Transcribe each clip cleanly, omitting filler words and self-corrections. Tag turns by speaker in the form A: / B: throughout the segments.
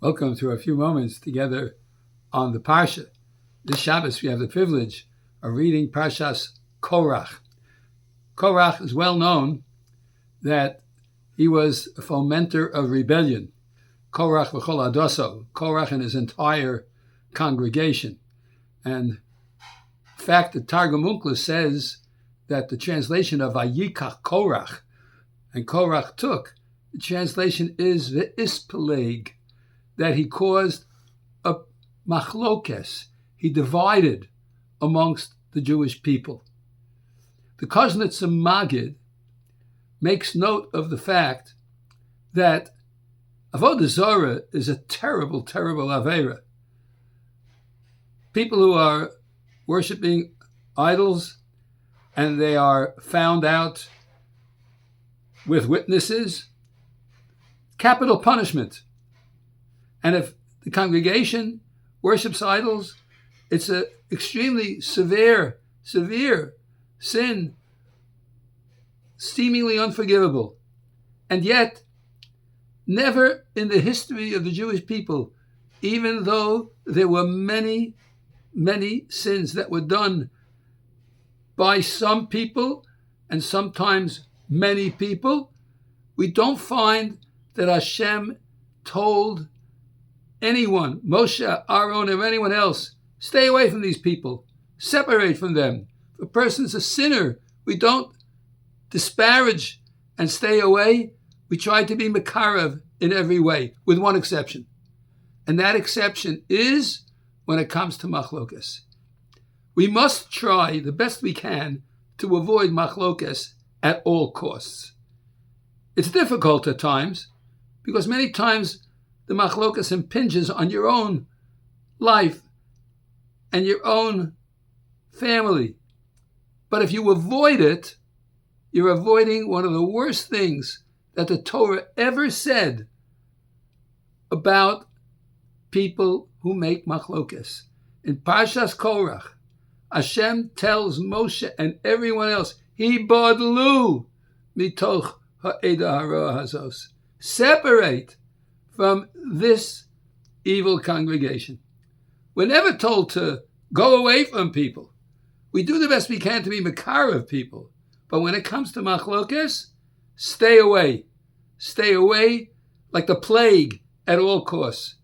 A: Welcome to a few moments together on the Parsha. This Shabbos we have the privilege of reading Parshas Korach. Korach is well known that he was a fomenter of rebellion. Korach v'chol adoso, Korach and his entire congregation. And in fact, the Targum Unkla says that the translation of Vayikach Korach and Korach took, the translation is Ve'ispeleg, that he caused a machlokes, he divided amongst the Jewish people. The Kuznetz Maggid makes note of the fact that Avodah Zarah is a terrible, terrible Aveira. People who are worshiping idols and they are found out with witnesses, capital punishment. And if the congregation worships idols, it's an extremely severe sin, seemingly unforgivable. And yet, never in the history of the Jewish people, even though there were many, many sins that were done by some people, and sometimes many people, we don't find that Hashem told anyone, Moshe, Aaron, or anyone else, stay away from these people, separate from them. If a person's a sinner, we don't disparage and stay away. We try to be mekarev in every way, with one exception. And that exception is when it comes to machlokes. We must try the best we can to avoid machlokes at all costs. It's difficult at times, because many times the machlokas impinges on your own life and your own family. But if you avoid it, you're avoiding one of the worst things that the Torah ever said about people who make machlokas. In Parshas Korach, Hashem tells Moshe and everyone else, Hibadlu mitoch ha'eda hara hazos. Separate from this evil congregation. We're never told to go away from people. We do the best we can to be mekarev people. But when it comes to machlokes, stay away. Stay away like the plague at all costs.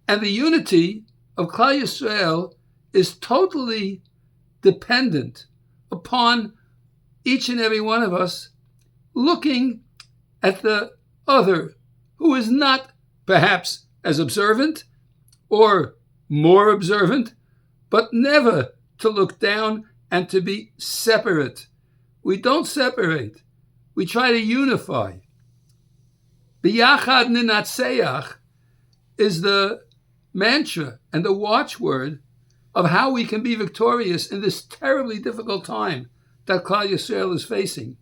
A: And the unity of Klal Yisrael is totally dependent upon each and every one of us looking at the other who is not perhaps as observant or more observant, but never to look down and to be separate. We don't separate. We try to unify. Biyachad ninatseach is the mantra and the watchword of how we can be victorious in this terribly difficult time that Klal Yisrael is facing.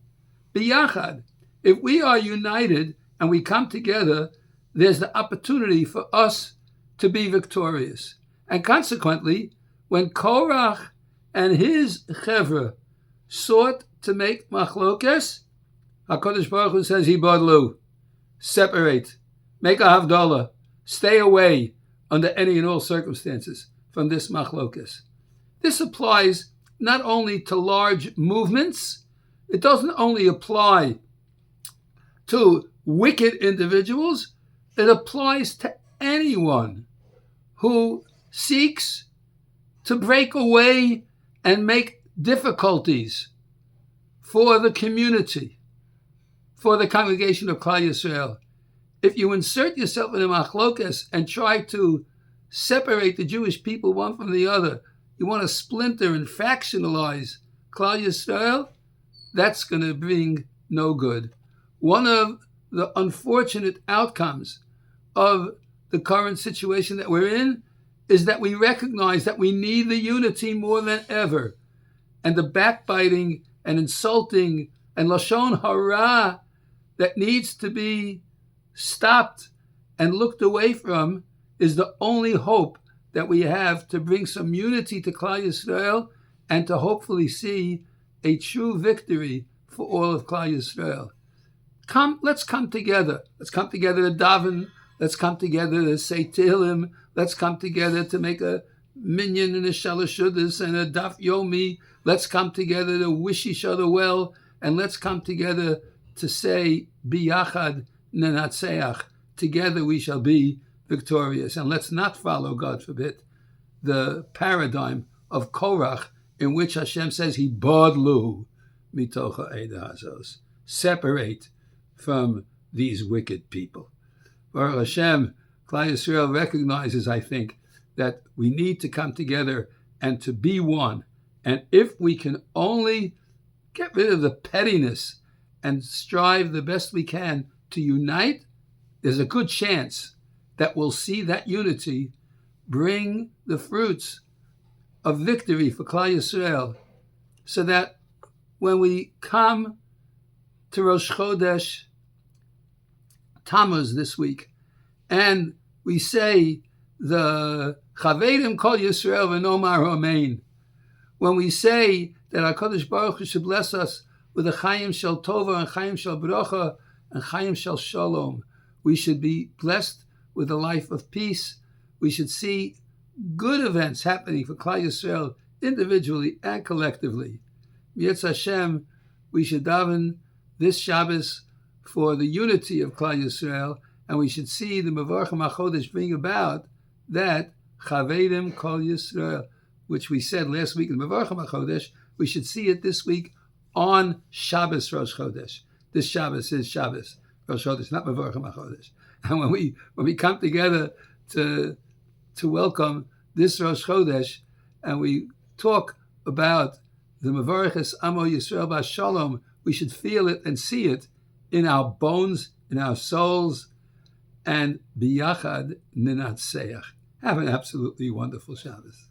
A: Biyachad, if we are united and we come together, there's the opportunity for us to be victorious. And consequently, when Korach and his chevra sought to make machlokes, HaKadosh Baruch Hu says, Hibadlu, separate, make a havdalah, stay away under any and all circumstances from this machlokes. This applies not only to large movements, it doesn't only apply to wicked individuals, it applies to anyone who seeks to break away and make difficulties for the community, for the congregation of Klal Yisrael. If you insert yourself in a machlokes and try to separate the Jewish people one from the other, you want to splinter and factionalize Klal Yisrael, that's going to bring no good. One of the unfortunate outcomes of the current situation that we're in is that we recognize that we need the unity more than ever. And the backbiting and insulting and lashon hara that needs to be stopped and looked away from is the only hope that we have to bring some unity to Klal Yisrael and to hopefully see a true victory for all of Klal Yisrael. Let's come together. Let's come together to daven Let's come together to say Tehillim. Let's come together to make a minyan and a shalosh shudas and a daf yomi. Let's come together to wish each other well, and let's come together to say biyachad nenatseach. Together we shall be victorious. And let's not follow, God forbid, the paradigm of Korach, in which Hashem says he bodlu mitocha eda hazos. Separate from these wicked people. Baruch Hashem, Klal Yisrael recognizes, I think, that we need to come together and to be one. And if we can only get rid of the pettiness and strive the best we can to unite, there's a good chance that we'll see that unity bring the fruits of victory for Klal Yisrael, so that when we come to Rosh Chodesh Tamuz this week, and we say the Chavedim Kol Yisrael v'nomar Amen, when we say that HaKadosh Baruch Hu should bless us with a Chaim Shel Tova and Chaim Shel Bracha and Chaim Shel Shalom, we should be blessed with a life of peace. We should see good events happening for Klal Yisrael individually and collectively. Yetz Hashem, we should daven this Shabbos for the unity of Klal Yisrael, and we should see the Mevarchim HaChodesh bring about that Chavedim Kol Yisrael, which we said last week in Mevarchim HaChodesh. We should see it this week on Shabbos Rosh Chodesh. This Shabbos is Shabbos Rosh Chodesh, not Mevarchim HaChodesh. And when we come together to welcome this Rosh Chodesh, and we talk about the Mevarches Amo Yisrael Bas Shalom, we should feel it and see it in our bones, in our souls, and biyachad ninatseach. Have an absolutely wonderful Shabbos.